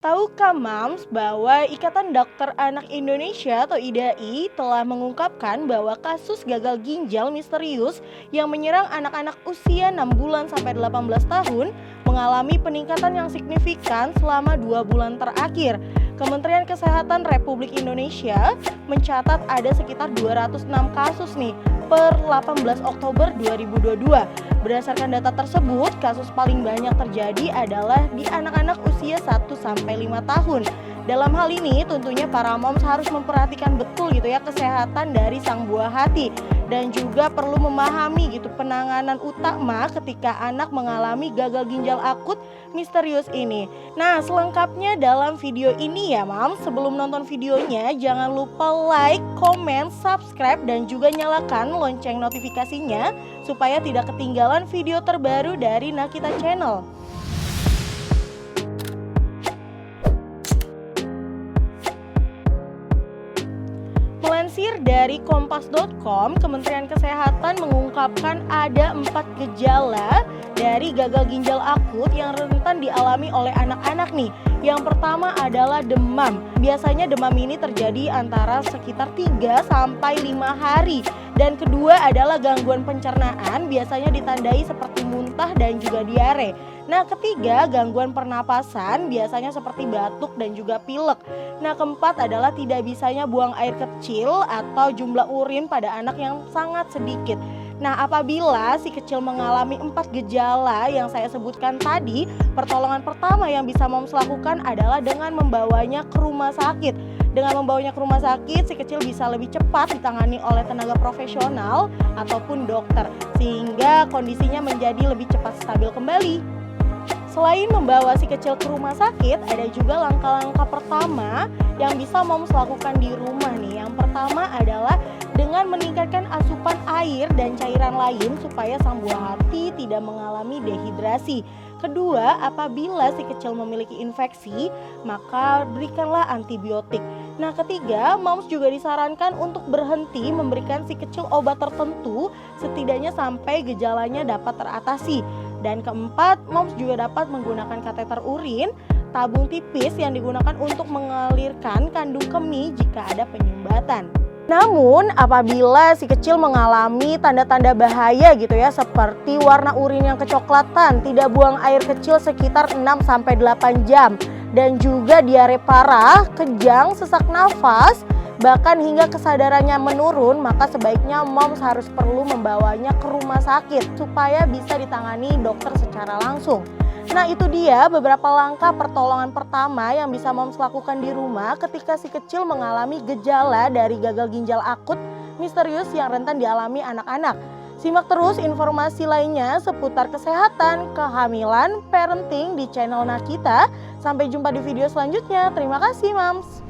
Tahukah Mams bahwa Ikatan Dokter Anak Indonesia atau IDAI telah mengungkapkan bahwa kasus gagal ginjal misterius yang menyerang anak-anak usia 6 bulan sampai 18 tahun mengalami peningkatan yang signifikan selama 2 bulan terakhir. Kementerian Kesehatan Republik Indonesia mencatat ada sekitar 206 kasus nih per 18 Oktober 2022. Berdasarkan data tersebut, kasus paling banyak terjadi adalah di anak-anak usia 1-5 tahun. Dalam hal ini tentunya para moms harus memperhatikan betul gitu ya kesehatan dari sang buah hati dan juga perlu memahami gitu penanganan utama ketika anak mengalami gagal ginjal akut misterius ini. Nah, selengkapnya dalam video ini ya Mams. Sebelum nonton videonya jangan lupa like, komen, subscribe dan juga nyalakan lonceng notifikasinya supaya tidak ketinggalan video terbaru dari Nakita Channel. Melansir dari kompas.com, Kementerian Kesehatan mengungkapkan ada 4 gejala dari gagal ginjal akut yang rentan dialami oleh anak-anak nih. Yang pertama adalah demam. Biasanya demam ini terjadi antara sekitar 3-5 hari. Dan kedua adalah gangguan pencernaan, biasanya ditandai seperti muntah dan juga diare. Nah, ketiga gangguan pernapasan, biasanya seperti batuk dan juga pilek. Nah, keempat adalah tidak bisanya buang air kecil atau jumlah urin pada anak yang sangat sedikit. Nah, apabila si kecil mengalami 4 gejala yang saya sebutkan tadi, pertolongan pertama yang bisa moms lakukan adalah dengan membawanya ke rumah sakit. Dengan membawanya ke rumah sakit, si kecil bisa lebih cepat ditangani oleh tenaga profesional ataupun dokter, sehingga kondisinya menjadi lebih cepat stabil kembali. Selain membawa si kecil ke rumah sakit, ada juga langkah-langkah pertama yang bisa moms lakukan di rumah nih. Yang pertama adalah dengan meningkatkan asupan air dan cairan lain supaya sang buah hati tidak mengalami dehidrasi. Kedua, apabila si kecil memiliki infeksi, maka berikanlah antibiotik. Nah, ketiga, moms juga disarankan untuk berhenti memberikan si kecil obat tertentu setidaknya sampai gejalanya dapat teratasi. Dan keempat, moms juga dapat menggunakan kateter urin, tabung tipis yang digunakan untuk mengalirkan kandung kemih jika ada penyumbatan. Namun apabila si kecil mengalami tanda-tanda bahaya gitu ya, seperti warna urin yang kecoklatan, tidak buang air kecil sekitar 6-8 jam, dan juga diare parah, kejang, sesak nafas, bahkan hingga kesadarannya menurun, maka sebaiknya moms harus perlu membawanya ke rumah sakit supaya bisa ditangani dokter secara langsung. Nah, itu dia beberapa langkah pertolongan pertama yang bisa moms lakukan di rumah ketika si kecil mengalami gejala dari gagal ginjal akut misterius yang rentan dialami anak-anak. Simak terus informasi lainnya seputar kesehatan, kehamilan, parenting di channel Nakita. Sampai jumpa di video selanjutnya. Terima kasih Mams.